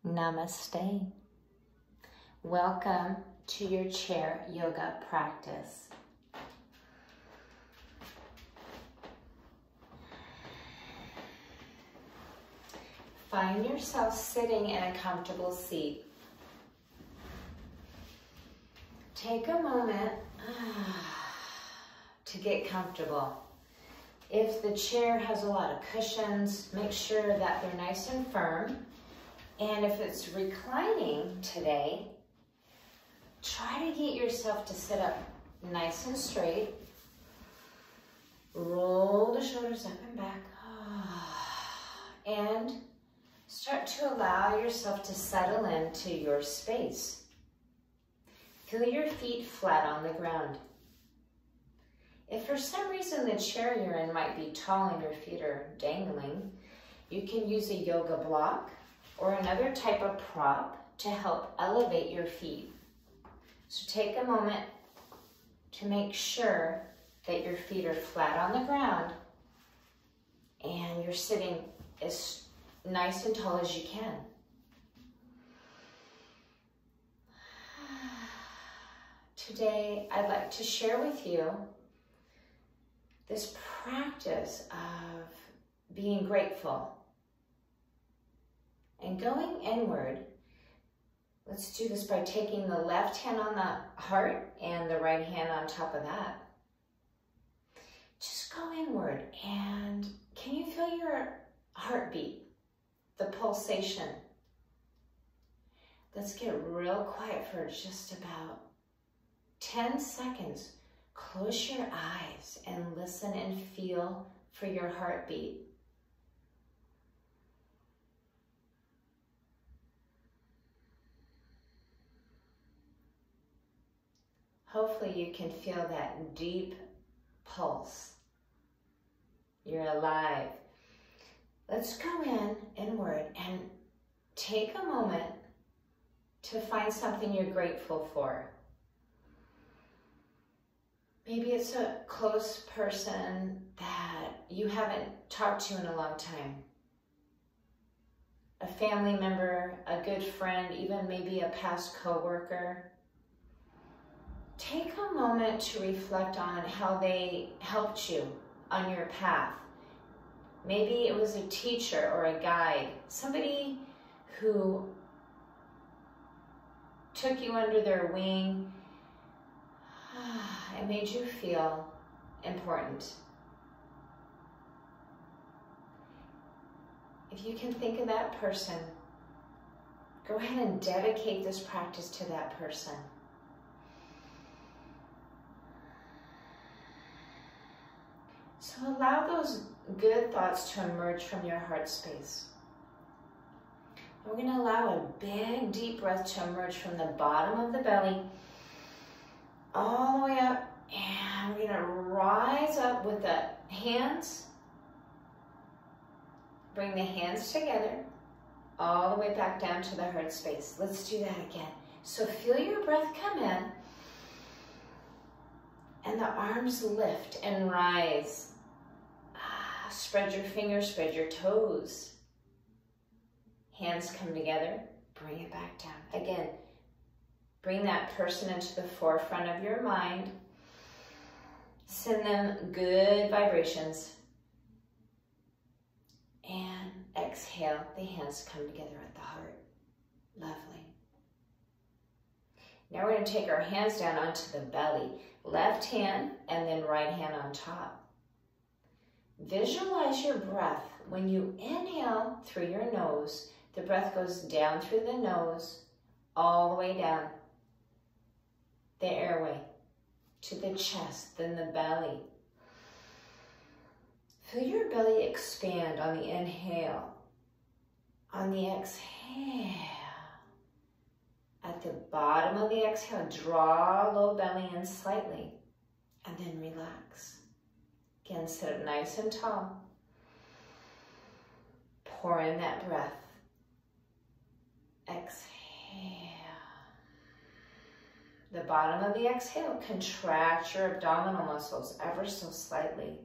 Namaste. Welcome to your chair yoga practice. Find yourself sitting in a comfortable seat. Take a moment to get comfortable. If the chair has a lot of cushions, make sure that they're nice and firm. And if it's reclining today, try to get yourself to sit up nice and straight. Roll the shoulders up and back. And start to allow yourself to settle into your space. Feel your feet flat on the ground. If for some reason the chair you're in might be tall and your feet are dangling, you can use a yoga block or another type of prop to help elevate your feet. So take a moment to make sure that your feet are flat on the ground and you're sitting as nice and tall as you can. Today, I'd like to share with you this practice of being grateful and going inward. Let's do this by taking the left hand on the heart and the right hand on top of that. Just go inward, and can you feel your heartbeat, the pulsation? Let's get real quiet for just about 10 seconds. Close your eyes and listen and feel for your heartbeat. Hopefully you can feel that deep pulse. You're alive. Let's go inward and take a moment to find something you're grateful for. Maybe it's a close person that you haven't talked to in a long time. A family member, a good friend, even maybe a past coworker. Take a moment to reflect on how they helped you on your path. Maybe it was a teacher or a guide, somebody who took you under their wing and made you feel important. If you can think of that person, go ahead and dedicate this practice to that person. So allow those good thoughts to emerge from your heart space. We're going to allow a big, deep breath to emerge from the bottom of the belly all the way up, and we're going to rise up with the hands. Bring the hands together all the way back down to the heart space. Let's do that again. So feel your breath come in, and the arms lift and rise. Spread your fingers, spread your toes. Hands come together, bring it back down. Again, bring that person into the forefront of your mind. Send them good vibrations. And exhale, the hands come together at the heart. Lovely. Now we're going to take our hands down onto the belly. Left hand and then right hand on top. Visualize your breath. When you inhale through your nose, the breath goes down through the nose, all the way down the airway to the chest, then the belly. Feel your belly expand on the inhale. On the exhale, at the bottom of the exhale, draw low belly in slightly, and then relax. Again, sit up nice and tall. Pour in that breath. Exhale. The bottom of the exhale, contract your abdominal muscles ever so slightly.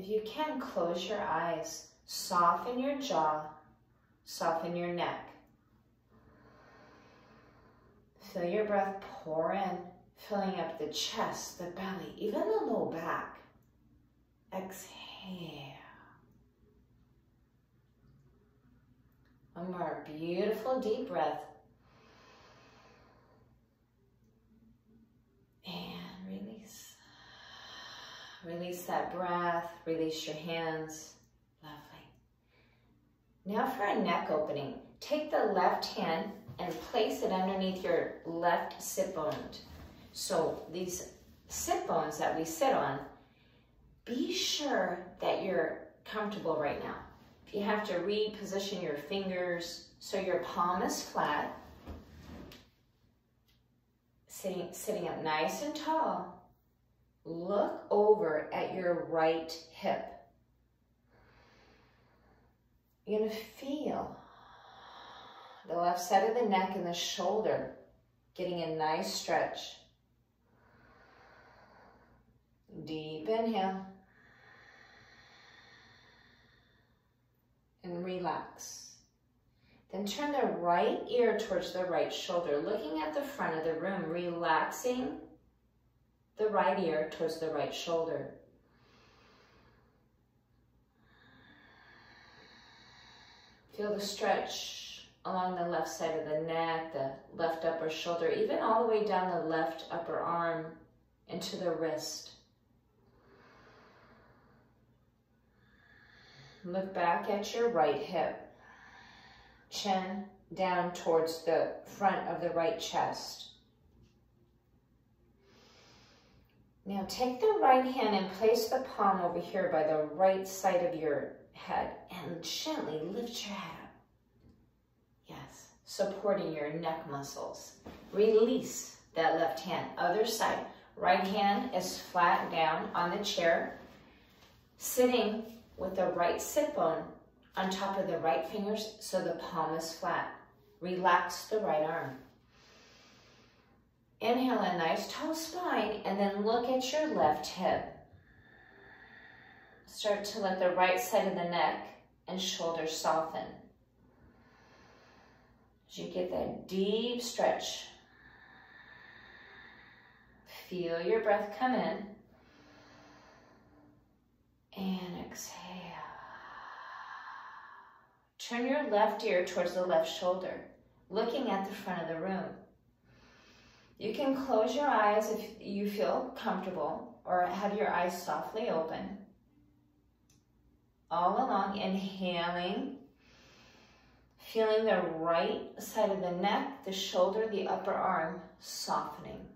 If you can, close your eyes, soften your jaw, soften your neck. Feel your breath pour in, filling up the chest, the belly, even the low back. Exhale. One more beautiful deep breath. And release. Release that breath, release your hands. Lovely. Now for a neck opening. Take the left hand and place it underneath your left sit bone. So these sit bones that we sit on, be sure that you're comfortable right now. If you have to reposition your fingers so your palm is flat, sitting up nice and tall, look over at your right hip. You're gonna feel the left side of the neck and the shoulder getting a nice stretch. Deep inhale. And relax. Then turn the right ear towards the right shoulder, looking at the front of the room, relaxing the right ear towards the right shoulder. Feel the stretch along the left side of the neck, the left upper shoulder, even all the way down the left upper arm into the wrist. Look back at your right hip. Chin down towards the front of the right chest. Now take the right hand and place the palm over here by the right side of your head and gently lift your head up. Yes, supporting your neck muscles. Release that left hand. Other side. Right hand is flat down on the chair, sitting with the right sit bone on top of the right fingers so the palm is flat. Relax the right arm. Inhale a nice tall spine and then look at your left hip. Start to let the right side of the neck and shoulders soften. As you get that deep stretch, feel your breath come in and exhale. Turn your left ear towards the left shoulder, looking at the front of the room. You can close your eyes if you feel comfortable, or have your eyes softly open. All along, inhaling, feeling the right side of the neck, the shoulder, the upper arm softening.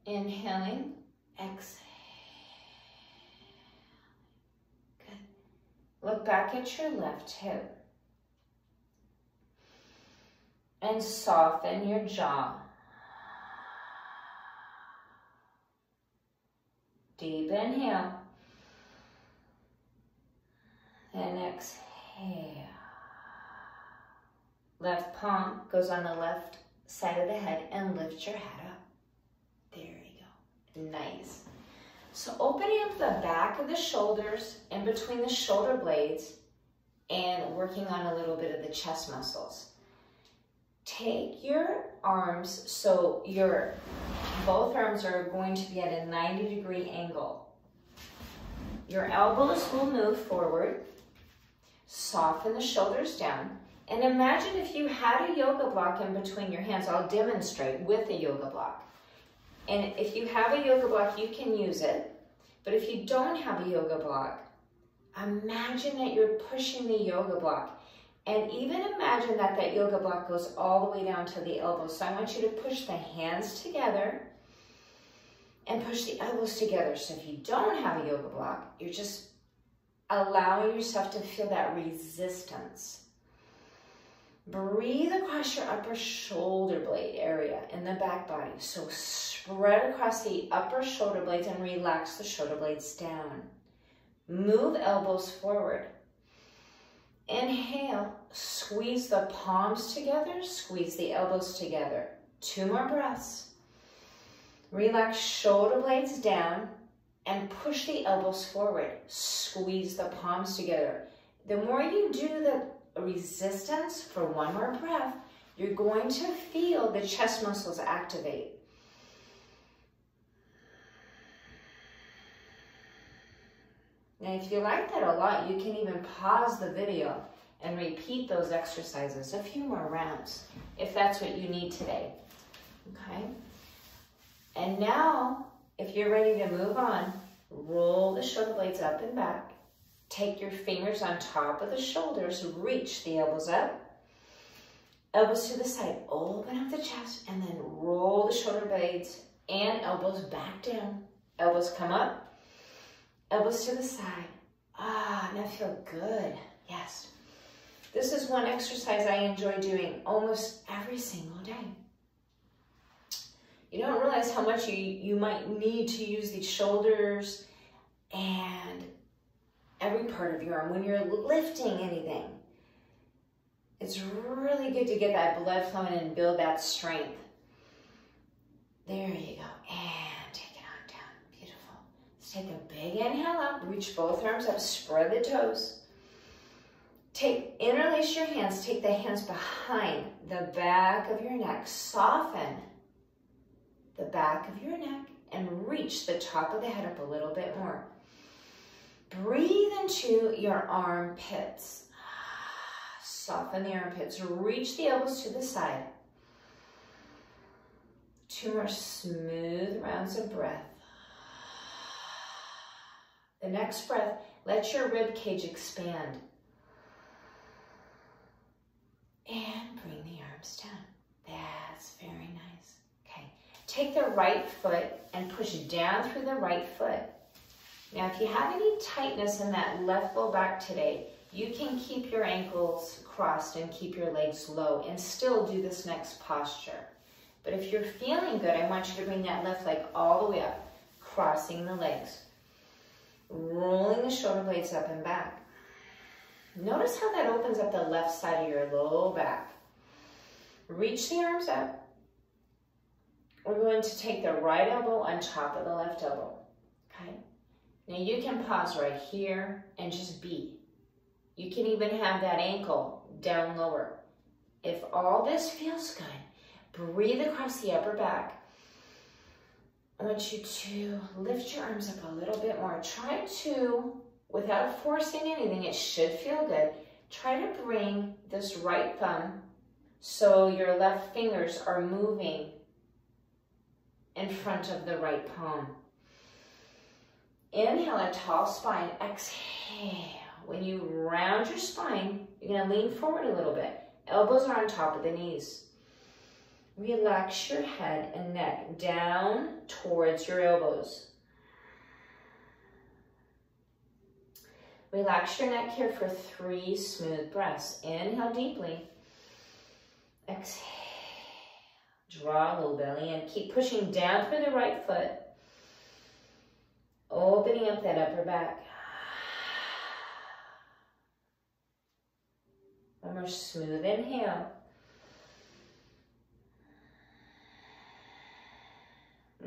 Inhaling, exhale. Good. Look back at your left hip and soften your jaw. Deep inhale and exhale. Left palm goes on the left side of the head and lift your head up. There you go. Nice. So opening up the back of the shoulders in between the shoulder blades and working on a little bit of the chest muscles. Take your arms so both arms are going to be at a 90-degree angle. Your elbows will move forward. Soften the shoulders down. And imagine if you had a yoga block in between your hands. I'll demonstrate with a yoga block. And if you have a yoga block, you can use it. But if you don't have a yoga block, imagine that you're pushing the yoga block. And even imagine that that yoga block goes all the way down to the elbows. So I want you to push the hands together and push the elbows together. So if you don't have a yoga block, you're just allowing yourself to feel that resistance. Breathe across your upper shoulder blade area in the back body. So spread across the upper shoulder blades and relax the shoulder blades down. Move elbows forward. Inhale, squeeze the palms together, squeeze the elbows together. 2 more breaths. Relax shoulder blades down and push the elbows forward. Squeeze the palms together. The more you do the resistance for one more breath, you're going to feel the chest muscles activate. Now, if you like that a lot, you can even pause the video and repeat those exercises a few more rounds, if that's what you need today, okay? And now, if you're ready to move on, roll the shoulder blades up and back. Take your fingers on top of the shoulders, reach the elbows up, elbows to the side, open up the chest, and then roll the shoulder blades and elbows back down. Elbows come up, elbows to the side. Ah, now feel good, yes. This is one exercise I enjoy doing almost every single day. You don't realize how much you might need to use these shoulders and every part of your arm when you're lifting anything. It's really good to get that blood flowing and build that strength. There you go. And take it on down. Beautiful. Let's take a big inhale up. Reach both arms up. Spread the toes. Interlace your hands. Take the hands behind the back of your neck. Soften the back of your neck and reach the top of the head up a little bit more. Breathe into your armpits. Soften the armpits. Reach the elbows to the side. 2 more smooth rounds of breath. The next breath, let your rib cage expand. And bring the arms down. That's very nice. Okay. Take the right foot and push down through the right foot. Now, if you have any tightness in that left low back today, you can keep your ankles crossed and keep your legs low and still do this next posture. But if you're feeling good, I want you to bring that left leg all the way up, crossing the legs, rolling the shoulder blades up and back. Notice how that opens up the left side of your low back. Reach the arms up. We're going to take the right elbow on top of the left elbow, okay? Now you can pause right here and just be. You can even have that ankle down lower. If all this feels good, breathe across the upper back. I want you to lift your arms up a little bit more. Try to, without forcing anything, it should feel good. Try to bring this right thumb so your left fingers are moving in front of the right palm. Inhale, a tall spine. Exhale. When you round your spine, you're going to lean forward a little bit. Elbows are on top of the knees. Relax your head and neck down towards your elbows. Relax your neck here for 3 smooth breaths. Inhale deeply. Exhale. Draw a little belly and keep pushing down through the right foot. Opening up that upper back. One more smooth inhale.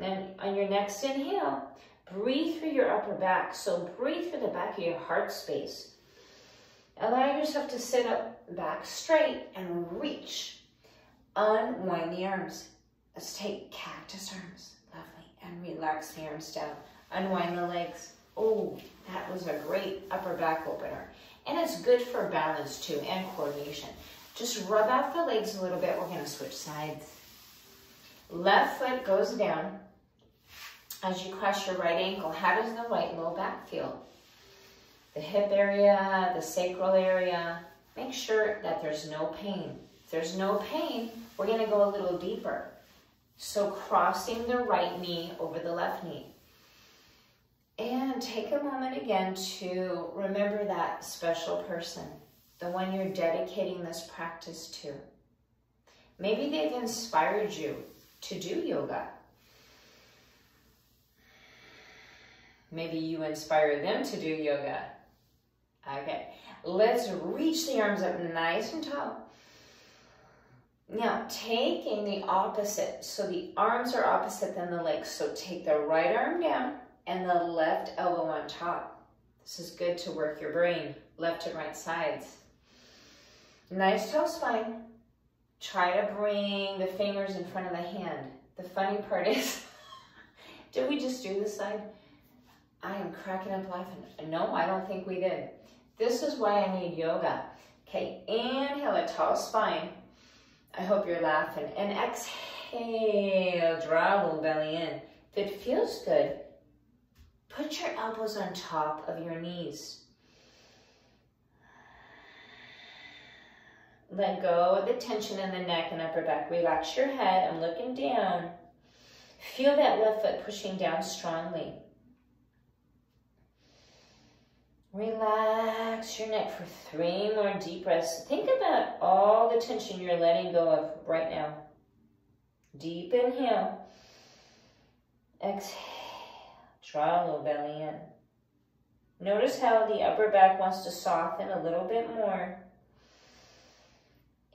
And on your next inhale, breathe through your upper back. So breathe through the back of your heart space. Allow yourself to sit up back straight and reach. Unwind the arms. Let's take cactus arms. Lovely. And relax the arms down. Unwind the legs. Oh, that was a great upper back opener. And it's good for balance too and coordination. Just rub out the legs a little bit. We're going to switch sides. Left foot goes down. As you cross your right ankle, how does the right low back feel? The hip area, the sacral area. Make sure that there's no pain. If there's no pain, we're going to go a little deeper. So crossing the right knee over the left knee. And take a moment again to remember that special person, the one you're dedicating this practice to. Maybe they've inspired you to do yoga. Maybe you inspire them to do yoga. Okay, let's reach the arms up nice and tall. Now, taking the opposite, so the arms are opposite than the legs. So take the right arm down and the left elbow on top. This is good to work your brain, left and right sides. Nice tall spine. Try to bring the fingers in front of the hand. The funny part is, did we just do this side? I am cracking up laughing. No, I don't think we did. This is why I need yoga. Okay, inhale a tall spine. I hope you're laughing. And exhale, draw a little belly in. If it feels good, put your elbows on top of your knees. Let go of the tension in the neck and upper back. Relax your head. I'm looking down. Feel that left foot pushing down strongly. Relax your neck for 3 more deep breaths. Think about all the tension you're letting go of right now. Deep inhale. Exhale. Draw a little belly in. Notice how the upper back wants to soften a little bit more.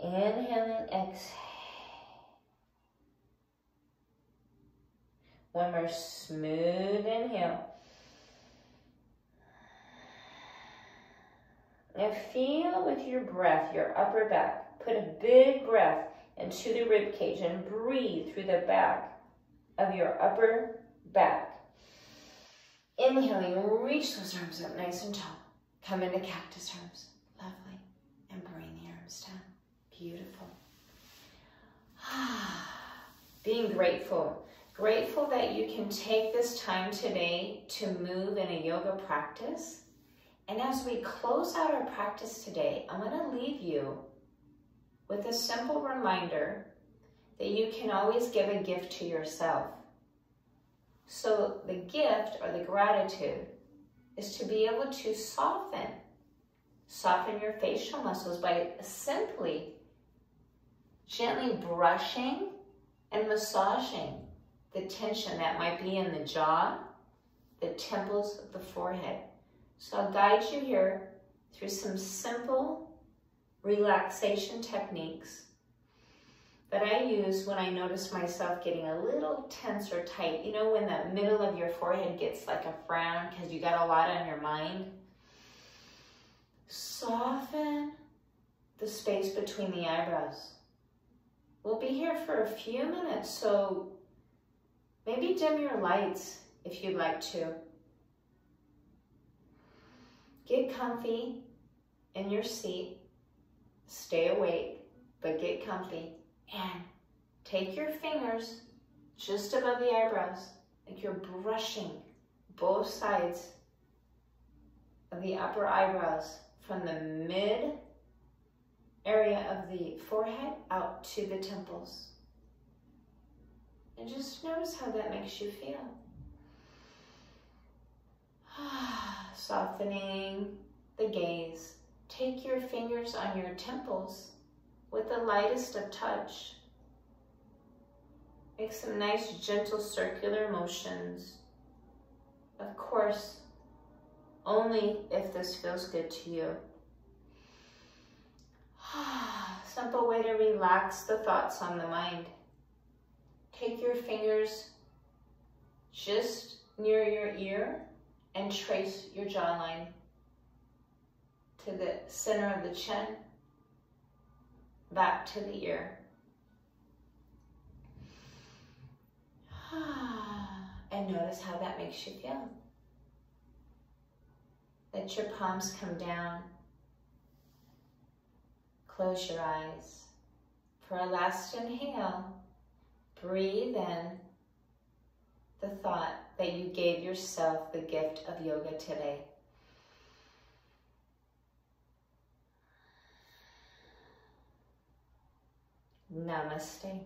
Inhaling, exhale. One more smooth inhale. Now feel with your breath, your upper back. Put a big breath into the rib cage and breathe through the back of your upper back. Inhaling, reach those arms up nice and tall. Come into cactus arms. Lovely. And bring the arms down. Beautiful. Being grateful. Grateful that you can take this time today to move in a yoga practice. And as we close out our practice today, I'm going to leave you with a simple reminder that you can always give a gift to yourself. So the gift or the gratitude is to be able to soften your facial muscles by simply gently brushing and massaging the tension that might be in the jaw, the temples of the forehead. So I'll guide you here through some simple relaxation techniques that I use when I notice myself getting a little tense or tight. You know, when the middle of your forehead gets like a frown because you got a lot on your mind. Soften the space between the eyebrows. We'll be here for a few minutes, so maybe dim your lights if you'd like to. Get comfy in your seat. Stay awake, but get comfy. And take your fingers just above the eyebrows, like you're brushing both sides of the upper eyebrows from the mid area of the forehead out to the temples. And just notice how that makes you feel. Softening the gaze. Take your fingers on your temples with the lightest of touch. Make some nice gentle circular motions. Of course, only if this feels good to you. Simple way to relax the thoughts on the mind. Take your fingers just near your ear and trace your jawline to the center of the chin, back to the ear. And notice how that makes you feel. Let your palms come down. Close your eyes. For a last inhale, breathe in the thought that you gave yourself the gift of yoga today. Namaste.